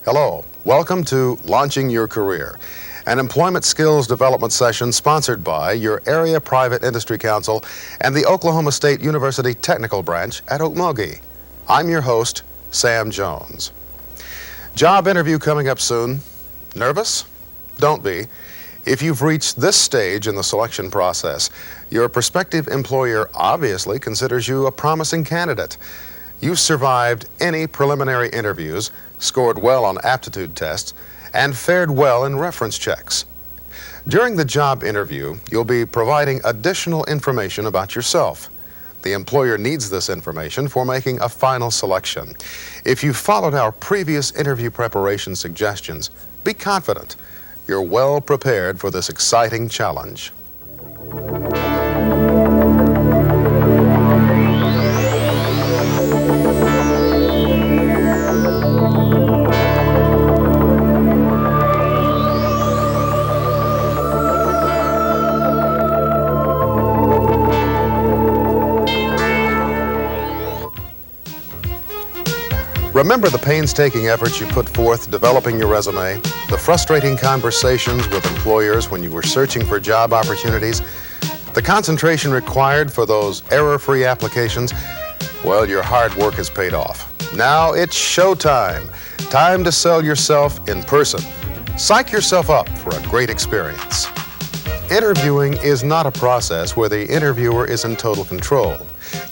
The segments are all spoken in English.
Hello, welcome to Launching Your Career, an employment skills development session sponsored by your Area Private Industry Council and the Oklahoma State University Technical Branch at Okmulgee. I'm your host, Sam Jones. Job interview coming up soon. Nervous? Don't be. If you've reached this stage in the selection process, your prospective employer obviously considers you a promising candidate. You've survived any preliminary interviews, scored well on aptitude tests, and fared well in reference checks. During the job interview, you'll be providing additional information about yourself. The employer needs this information for making a final selection. If you've followed our previous interview preparation suggestions, be confident. You're well prepared for this exciting challenge. Remember the painstaking efforts you put forth developing your resume, the frustrating conversations with employers when you were searching for job opportunities, the concentration required for those error-free applications. Well, your hard work has paid off. Now it's showtime. Time to sell yourself in person. Psych yourself up for a great experience. Interviewing is not a process where the interviewer is in total control.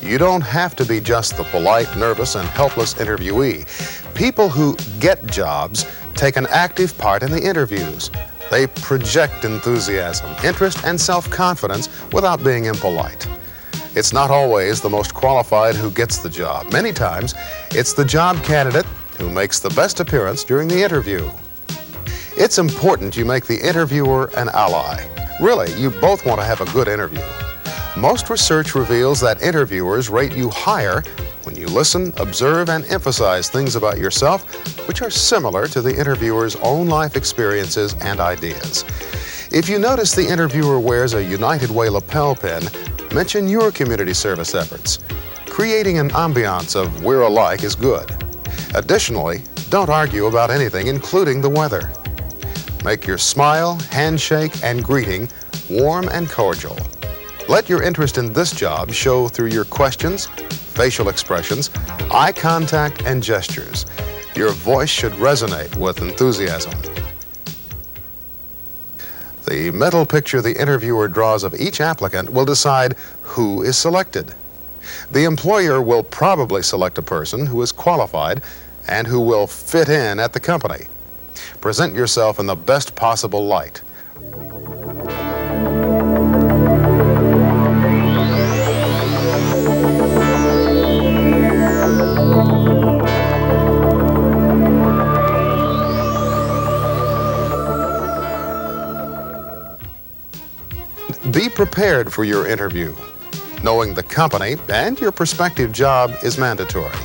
You don't have to be just the polite, nervous, and helpless interviewee. People who get jobs take an active part in the interviews. They project enthusiasm, interest, and self-confidence without being impolite. It's not always the most qualified who gets the job. Many times, it's the job candidate who makes the best appearance during the interview. It's important you make the interviewer an ally. Really, you both want to have a good interview. Most research reveals that interviewers rate you higher when you listen, observe, and emphasize things about yourself which are similar to the interviewer's own life experiences and ideas. If you notice the interviewer wears a United Way lapel pin, mention your community service efforts. Creating an ambiance of we're alike is good. Additionally, don't argue about anything, including the weather. Make your smile, handshake, and greeting warm and cordial. Let your interest in this job show through your questions, facial expressions, eye contact, and gestures. Your voice should resonate with enthusiasm. The mental picture the interviewer draws of each applicant will decide who is selected. The employer will probably select a person who is qualified and who will fit in at the company. Present yourself in the best possible light. Be prepared for your interview. Knowing the company and your prospective job is mandatory.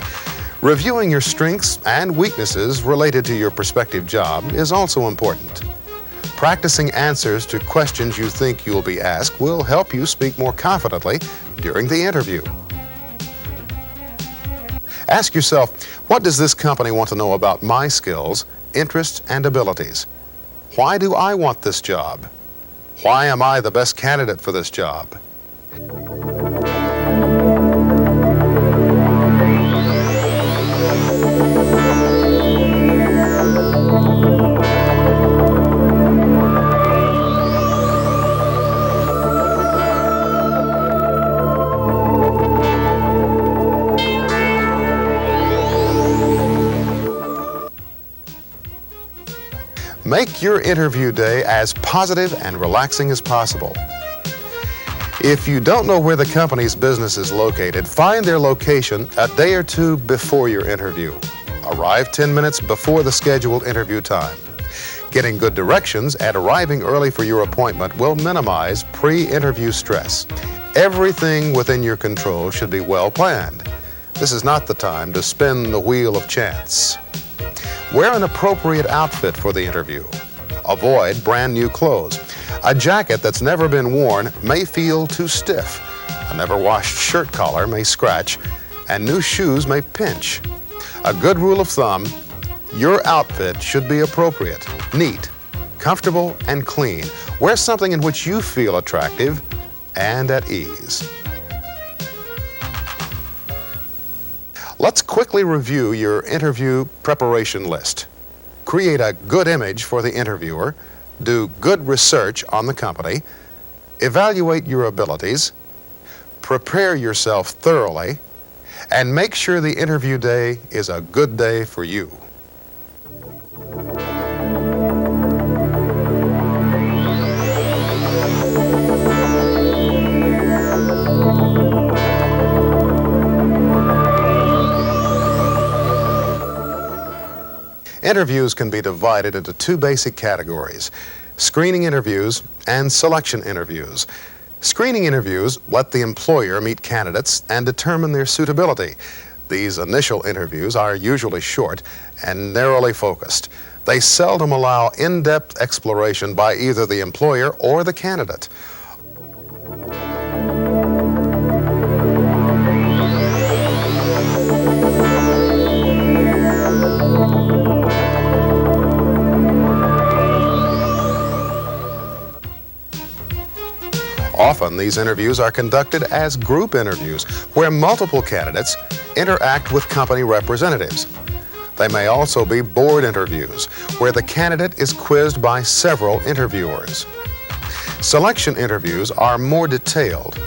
Reviewing your strengths and weaknesses related to your prospective job is also important. Practicing answers to questions you think you'll be asked will help you speak more confidently during the interview. Ask yourself, what does this company want to know about my skills, interests, and abilities? Why do I want this job? Why am I the best candidate for this job? Make your interview day as positive and relaxing as possible. If you don't know where the company's business is located, find their location a day or two before your interview. Arrive 10 minutes before the scheduled interview time. Getting good directions and arriving early for your appointment will minimize pre-interview stress. Everything within your control should be well planned. This is not the time to spin the wheel of chance. Wear an appropriate outfit for the interview. Avoid brand new clothes. A jacket that's never been worn may feel too stiff. A never washed shirt collar may scratch, and new shoes may pinch. A good rule of thumb, your outfit should be appropriate, neat, comfortable, and clean. Wear something in which you feel attractive and at ease. Let's quickly review your interview preparation list. Create a good image for the interviewer, do good research on the company, evaluate your abilities, prepare yourself thoroughly, and make sure the interview day is a good day for you. Interviews can be divided into two basic categories: screening interviews and selection interviews. Screening interviews let the employer meet candidates and determine their suitability. These initial interviews are usually short and narrowly focused. They seldom allow in-depth exploration by either the employer or the candidate. Often, these interviews are conducted as group interviews, where multiple candidates interact with company representatives. They may also be board interviews, where the candidate is quizzed by several interviewers. Selection interviews are more detailed,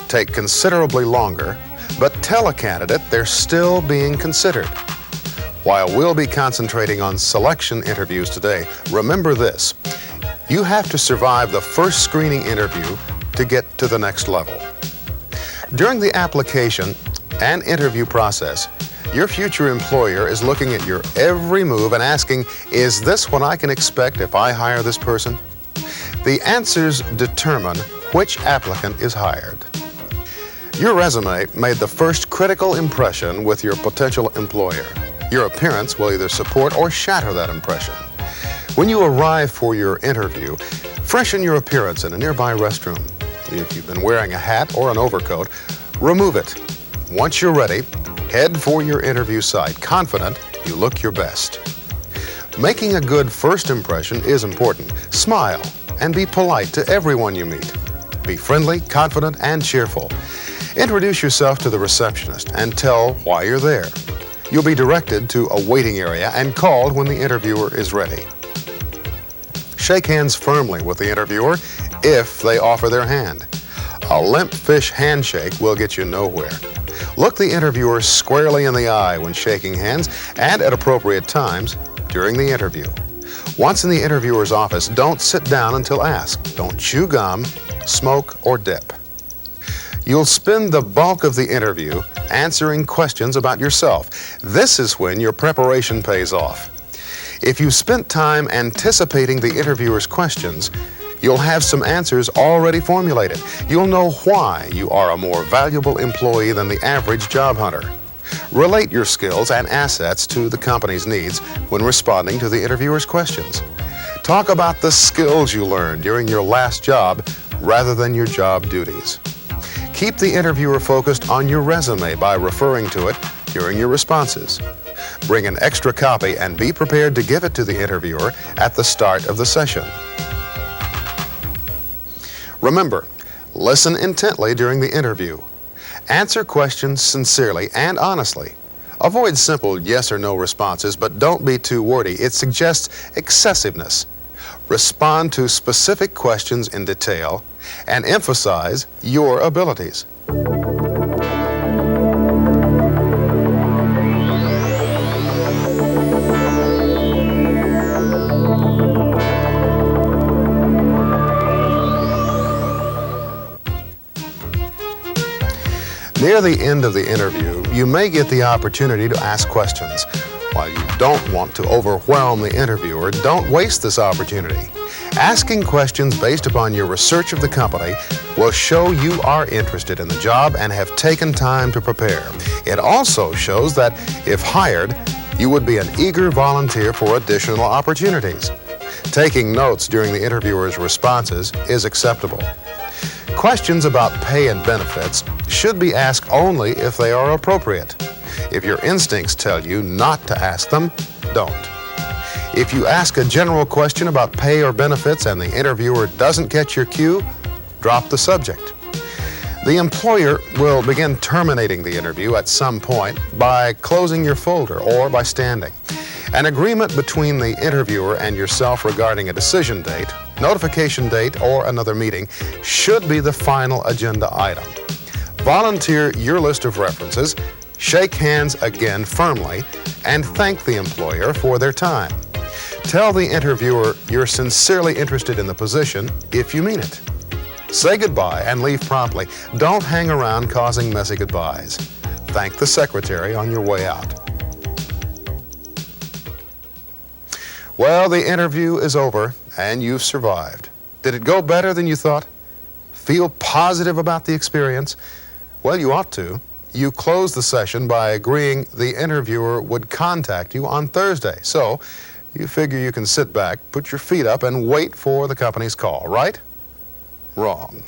take considerably longer, but tell a candidate they're still being considered. While we'll be concentrating on selection interviews today, remember this: you have to survive the first screening interview to get to the next level. During the application and interview process, your future employer is looking at your every move and asking, is this what I can expect if I hire this person? The answers determine which applicant is hired. Your resume made the first critical impression with your potential employer. Your appearance will either support or shatter that impression. When you arrive for your interview, freshen your appearance in a nearby restroom. If you've been wearing a hat or an overcoat, remove it. Once you're ready, head for your interview site, confident you look your best. Making a good first impression is important. Smile and be polite to everyone you meet. Be friendly, confident, and cheerful. Introduce yourself to the receptionist and tell why you're there. You'll be directed to a waiting area and called when the interviewer is ready. Shake hands firmly with the interviewer if they offer their hand. A limp fish handshake will get you nowhere. Look the interviewer squarely in the eye when shaking hands and at appropriate times during the interview. Once in the interviewer's office, don't sit down until asked. Don't chew gum, smoke, or dip. You'll spend the bulk of the interview answering questions about yourself. This is when your preparation pays off. If you spent time anticipating the interviewer's questions, you'll have some answers already formulated. You'll know why you are a more valuable employee than the average job hunter. Relate your skills and assets to the company's needs when responding to the interviewer's questions. Talk about the skills you learned during your last job rather than your job duties. Keep the interviewer focused on your resume by referring to it during your responses. Bring an extra copy and be prepared to give it to the interviewer at the start of the session. Remember, listen intently during the interview. Answer questions sincerely and honestly. Avoid simple yes or no responses, but don't be too wordy. It suggests excessiveness. Respond to specific questions in detail and emphasize your abilities. Near the end of the interview, you may get the opportunity to ask questions. While you don't want to overwhelm the interviewer, don't waste this opportunity. Asking questions based upon your research of the company will show you are interested in the job and have taken time to prepare. It also shows that, if hired, you would be an eager volunteer for additional opportunities. Taking notes during the interviewer's responses is acceptable. Questions about pay and benefits should be asked only if they are appropriate. If your instincts tell you not to ask them, don't. If you ask a general question about pay or benefits and the interviewer doesn't get your cue, drop the subject. The employer will begin terminating the interview at some point by closing your folder or by standing. An agreement between the interviewer and yourself regarding a decision date, notification date, or another meeting should be the final agenda item. Volunteer your list of references, shake hands again firmly, and thank the employer for their time. Tell the interviewer you're sincerely interested in the position if you mean it. Say goodbye and leave promptly. Don't hang around causing messy goodbyes. Thank the secretary on your way out. Well, the interview is over and you've survived. Did it go better than you thought? Feel positive about the experience? Well, you ought to. You closed the session by agreeing the interviewer would contact you on Thursday. So you figure you can sit back, put your feet up, and wait for the company's call, right? Wrong.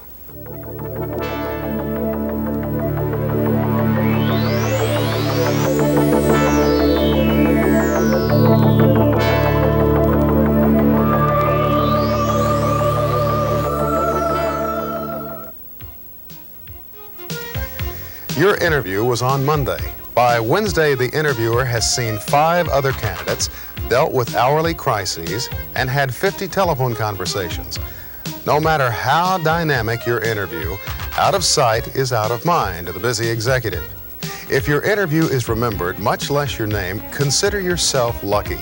Your interview was on Monday. By Wednesday, the interviewer has seen 5 other candidates, dealt with hourly crises, and had 50 telephone conversations. No matter how dynamic your interview, out of sight is out of mind to the busy executive. If your interview is remembered, much less your name, consider yourself lucky.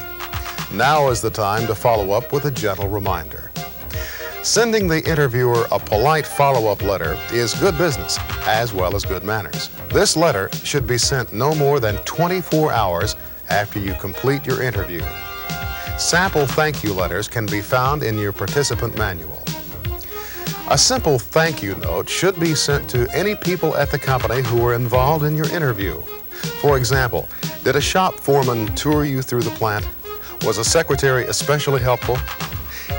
Now is the time to follow up with a gentle reminder. Sending the interviewer a polite follow-up letter is good business, as well as good manners. This letter should be sent no more than 24 hours after you complete your interview. Sample thank you letters can be found in your participant manual. A simple thank you note should be sent to any people at the company who were involved in your interview. For example, did a shop foreman tour you through the plant? Was a secretary especially helpful?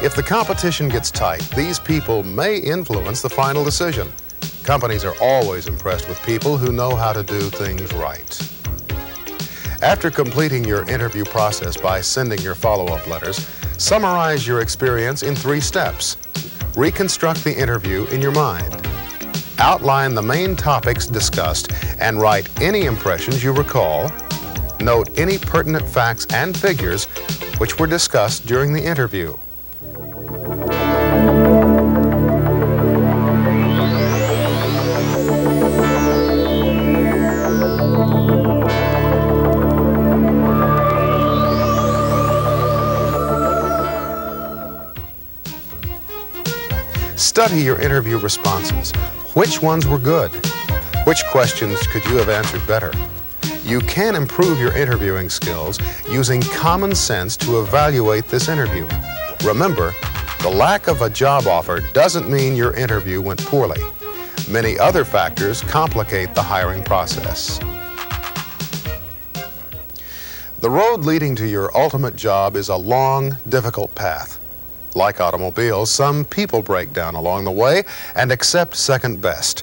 If the competition gets tight, these people may influence the final decision. Companies are always impressed with people who know how to do things right. After completing your interview process by sending your follow-up letters, summarize your experience in 3 steps. Reconstruct the interview in your mind. Outline the main topics discussed and write any impressions you recall. Note any pertinent facts and figures which were discussed during the interview. Study your interview responses. Which ones were good? Which questions could you have answered better? You can improve your interviewing skills using common sense to evaluate this interview. Remember, the lack of a job offer doesn't mean your interview went poorly. Many other factors complicate the hiring process. The road leading to your ultimate job is a long, difficult path. Like automobiles, some people break down along the way and accept second best.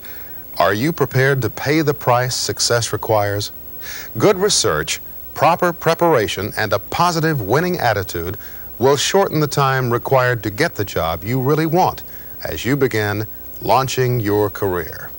Are you prepared to pay the price success requires? Good research, proper preparation, and a positive winning attitude will shorten the time required to get the job you really want as you begin launching your career.